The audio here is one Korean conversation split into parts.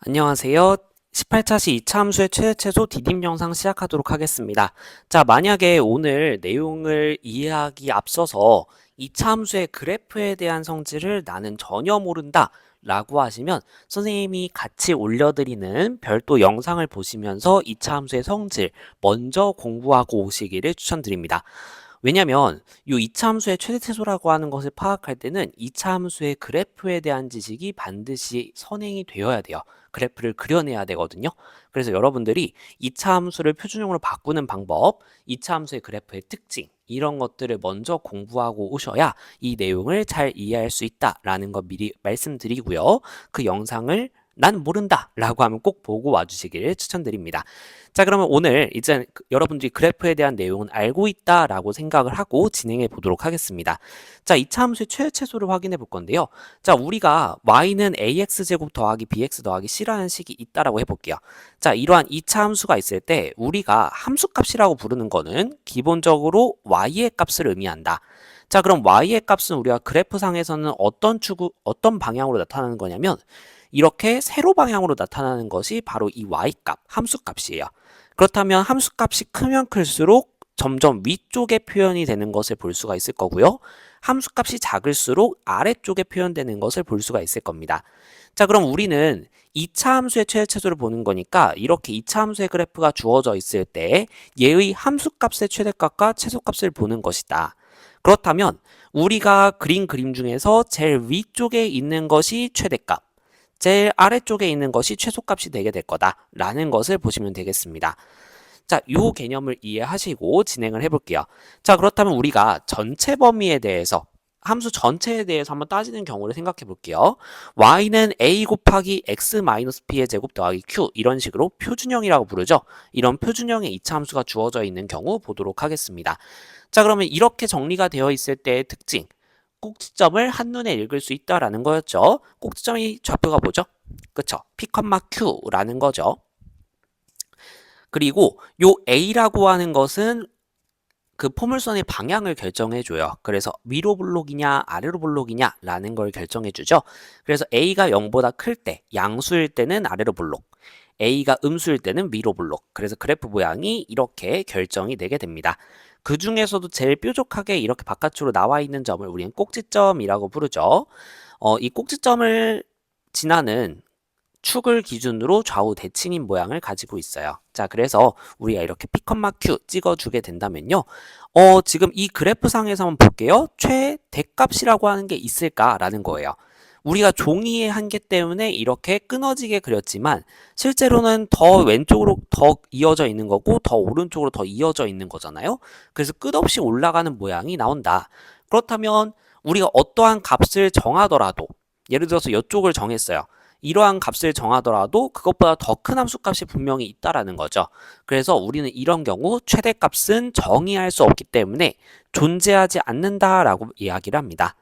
안녕하세요. 18차시 2차 함수의 최대 최소 디딤 영상 시작하도록 하겠습니다. 자, 만약에 오늘 내용을 이해하기 앞서서 2차 함수의 그래프에 대한 성질을 나는 전혀 모른다 라고 하시면 선생님이 같이 올려드리는 별도 영상을 보시면서 2차 함수의 성질 먼저 공부하고 오시기를 추천드립니다. 왜냐면 이 2차 함수의 최대 최소라고 하는 것을 파악할 때는 2차 함수의 그래프에 대한 지식이 반드시 선행이 되어야 돼요. 그래프를 그려내야 되거든요. 그래서 여러분들이 2차 함수를 표준형으로 바꾸는 방법, 2차 함수의 그래프의 특징, 이런 것들을 먼저 공부하고 오셔야 이 내용을 잘 이해할 수 있다라는 거 미리 말씀드리고요. 그 영상을 난 모른다 라고 하면 꼭 보고 와주시기를 추천드립니다. 자, 그러면 오늘 이제 여러분들이 그래프에 대한 내용은 알고 있다라고 생각을 하고 진행해 보도록 하겠습니다. 자, 2차 함수의 최소를 확인해 볼 건데요. 자, 우리가 y는 ax제곱 더하기 bx 더하기 c라는 식이 있다라고 해볼게요. 자, 이러한 2차 함수가 있을 때 우리가 함수값이라고 부르는 거는 기본적으로 y의 값을 의미한다. 자, 그럼 y의 값은 우리가 그래프상에서는 어떤 방향으로 나타나는 거냐면 이렇게 세로 방향으로 나타나는 것이 바로 이 y값, 함수값이에요. 그렇다면 함수값이 크면 클수록 점점 위쪽에 표현이 되는 것을 볼 수가 있을 거고요. 함수값이 작을수록 아래쪽에 표현되는 것을 볼 수가 있을 겁니다. 자, 그럼 우리는 2차 함수의 최대차수를 보는 거니까 이렇게 2차 함수의 그래프가 주어져 있을 때 얘의 함수값의 최대값과 최소값을 보는 것이다. 그렇다면 우리가 그린 그림 중에서 제일 위쪽에 있는 것이 최대값, 제일 아래쪽에 있는 것이 최소값이 되게 될 거다라는 것을 보시면 되겠습니다. 자, 요 개념을 이해하시고 진행을 해볼게요. 자, 그렇다면 우리가 전체 범위에 대해서 함수 전체에 대해서 한번 따지는 경우를 생각해 볼게요. y는 a 곱하기 x-p의 제곱 더하기 q 이런 식으로 표준형이라고 부르죠. 이런 표준형의 2차 함수가 주어져 있는 경우 보도록 하겠습니다. 자, 그러면 이렇게 정리가 되어 있을 때의 특징, 꼭지점을 한눈에 읽을 수 있다라는 거였죠. 꼭지점이 좌표가 뭐죠? 그쵸? P, Q라는 거죠. 그리고 요 A라고 하는 것은 그 포물선의 방향을 결정해줘요. 그래서 위로 볼록이냐 아래로 볼록이냐 라는 걸 결정해주죠. 그래서 A가 0보다 클 때, 양수일 때는 아래로 볼록, A가 음수일 때는 위로 볼록. 그래서 그래프 모양이 이렇게 결정이 되게 됩니다. 그 중에서도 제일 뾰족하게 이렇게 바깥으로 나와 있는 점을 우리는 꼭지점이라고 부르죠. 이 꼭지점을 지나는 축을 기준으로 좌우 대칭인 모양을 가지고 있어요. 자, 그래서 우리가 이렇게 P, Q 찍어주게 된다면요. 지금 이 그래프상에서 한번 볼게요. 최대값이라고 하는 게 있을까라는 거예요. 우리가 종이의 한계 때문에 이렇게 끊어지게 그렸지만 실제로는 더 왼쪽으로 더 이어져 있는 거고 더 오른쪽으로 더 이어져 있는 거잖아요. 그래서 끝없이 올라가는 모양이 나온다. 그렇다면 우리가 어떠한 값을 정하더라도 예를 들어서 이쪽을 정했어요. 이러한 값을 정하더라도 그것보다 더 큰 함수값이 분명히 있다라는 거죠. 그래서 우리는 이런 경우 최대값은 정의할 수 없기 때문에 존재하지 않는다라고 이야기를 합니다.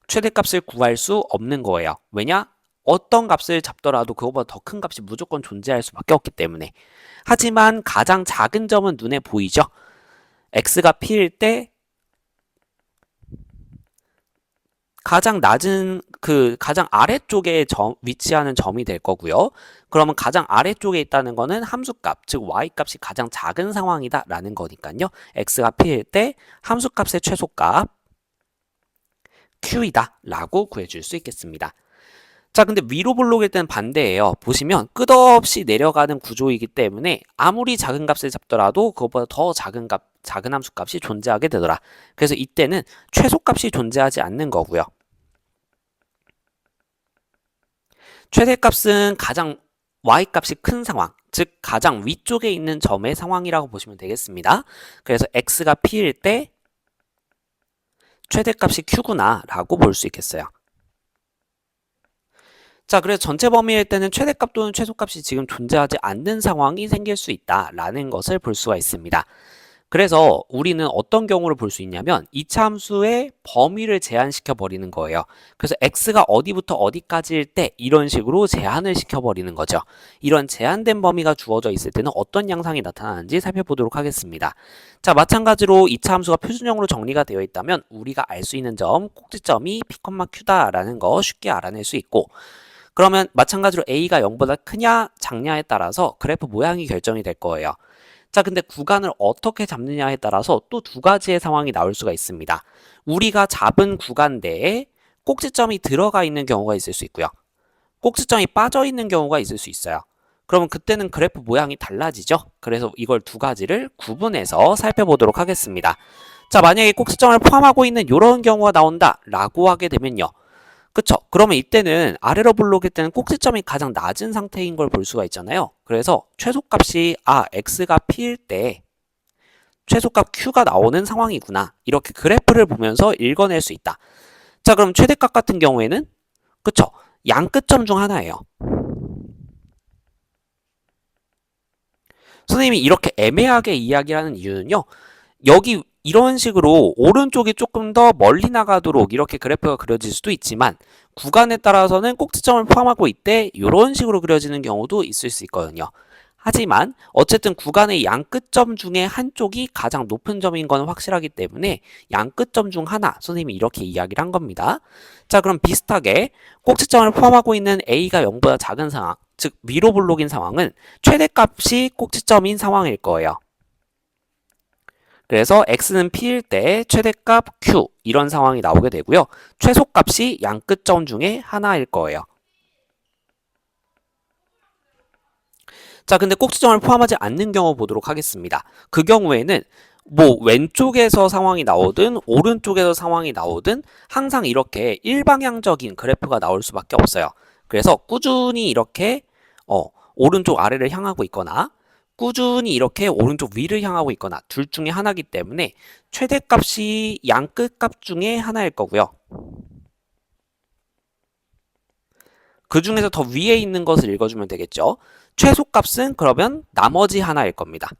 최대값을 구할 수 없는 거예요. 왜냐? 어떤 값을 잡더라도 그것보다 더 큰 값이 무조건 존재할 수밖에 없기 때문에. 하지만 가장 작은 점은 눈에 보이죠? x가 p일 때 가장 낮은 가장 아래쪽에 위치하는 점이 될 거고요. 그러면 가장 아래쪽에 있다는 거는 함수값, 즉 y값이 가장 작은 상황이다라는 거니까요. x가 p일 때 함수값의 최소값 q이다 라고 구해줄 수 있겠습니다. 자, 근데 위로 볼록일 때는 반대예요. 보시면 끝없이 내려가는 구조이기 때문에 아무리 작은 값을 잡더라도 그것보다 더 작은 함수값이 존재하게 되더라. 그래서 이때는 최소값이 존재하지 않는 거고요. 최대값은 가장 y값이 큰 상황, 즉 가장 위쪽에 있는 점의 상황이라고 보시면 되겠습니다. 그래서 x가 p일 때 최대값이 q구나 라고 볼 수 있겠어요. 자, 그래서 전체 범위일 때는 최대값 또는 최소값이 지금 존재하지 않는 상황이 생길 수 있다라는 것을 볼 수가 있습니다. 그래서 우리는 어떤 경우를 볼 수 있냐면 이차 함수의 범위를 제한시켜 버리는 거예요. 그래서 x가 어디부터 어디까지일 때 이런 식으로 제한을 시켜 버리는 거죠. 이런 제한된 범위가 주어져 있을 때는 어떤 양상이 나타나는지 살펴보도록 하겠습니다. 자, 마찬가지로 이차 함수가 표준형으로 정리가 되어 있다면 우리가 알 수 있는 점, 꼭지점이 p, q다라는 거 쉽게 알아낼 수 있고, 그러면 마찬가지로 a가 0보다 크냐 작냐에 따라서 그래프 모양이 결정이 될 거예요. 자, 근데 구간을 어떻게 잡느냐에 따라서 또 두 가지의 상황이 나올 수가 있습니다. 우리가 잡은 구간 내에 꼭지점이 들어가 있는 경우가 있을 수 있고요. 꼭지점이 빠져 있는 경우가 있을 수 있어요. 그러면 그때는 그래프 모양이 달라지죠. 그래서 이걸 두 가지를 구분해서 살펴보도록 하겠습니다. 자, 만약에 꼭지점을 포함하고 있는 이런 경우가 나온다 라고 하게 되면요. 그쵸? 그러면 이때는 아래로 블록일 때는 꼭지점이 가장 낮은 상태인 걸 볼 수가 있잖아요. 그래서 최소값이 x가 p일 때 최소값 q가 나오는 상황이구나. 이렇게 그래프를 보면서 읽어낼 수 있다. 자, 그럼 최대값 같은 경우에는 그쵸? 양 끝점 중 하나예요. 선생님이 이렇게 애매하게 이야기하는 이유는요. 여기 이런 식으로 오른쪽이 조금 더 멀리 나가도록 이렇게 그래프가 그려질 수도 있지만 구간에 따라서는 꼭지점을 포함하고 있대 이런 식으로 그려지는 경우도 있을 수 있거든요. 하지만 어쨌든 구간의 양 끝점 중에 한쪽이 가장 높은 점인 건 확실하기 때문에 양 끝점 중 하나 선생님이 이렇게 이야기를 한 겁니다. 자, 그럼 비슷하게 꼭지점을 포함하고 있는 a가 0보다 작은 상황, 즉 위로 블록인 상황은 최대값이 꼭지점인 상황일 거예요. 그래서 x는 p일 때 최대값 q 이런 상황이 나오게 되고요. 최소값이 양 끝점 중에 하나일 거예요. 자, 근데 꼭지점을 포함하지 않는 경우 보도록 하겠습니다. 그 경우에는 뭐 왼쪽에서 상황이 나오든 오른쪽에서 상황이 나오든 항상 이렇게 일방향적인 그래프가 나올 수밖에 없어요. 그래서 꾸준히 이렇게 오른쪽 아래를 향하고 있거나 꾸준히 이렇게 오른쪽 위를 향하고 있거나 둘 중에 하나이기 때문에 최대값이 양 끝값 중에 하나일 거고요. 그 중에서 더 위에 있는 것을 읽어주면 되겠죠. 최소값은 그러면 나머지 하나일 겁니다.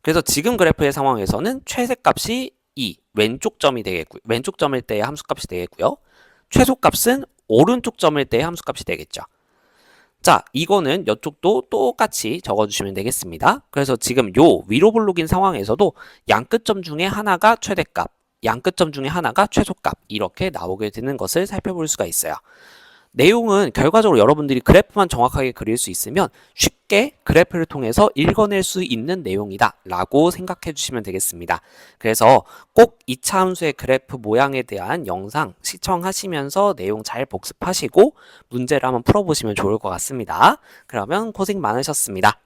그래서 지금 그래프의 상황에서는 최대값이 2, 왼쪽 점이 되겠고요. 왼쪽 점일 때의 함수값이 되겠고요. 최소값은 오른쪽 점일 때의 함수값이 되겠죠. 자, 이거는 이쪽도 똑같이 적어주시면 되겠습니다. 그래서 지금 요 위로 블록인 상황에서도 양 끝점 중에 하나가 최대값, 양 끝점 중에 하나가 최소값 이렇게 나오게 되는 것을 살펴볼 수가 있어요. 내용은 결과적으로 여러분들이 그래프만 정확하게 그릴 수 있으면 쉽게 그래프를 통해서 읽어낼 수 있는 내용이다 라고 생각해 주시면 되겠습니다. 그래서 꼭 이차 함수의 그래프 모양에 대한 영상 시청하시면서 내용 잘 복습하시고 문제를 한번 풀어보시면 좋을 것 같습니다. 그러면 고생 많으셨습니다.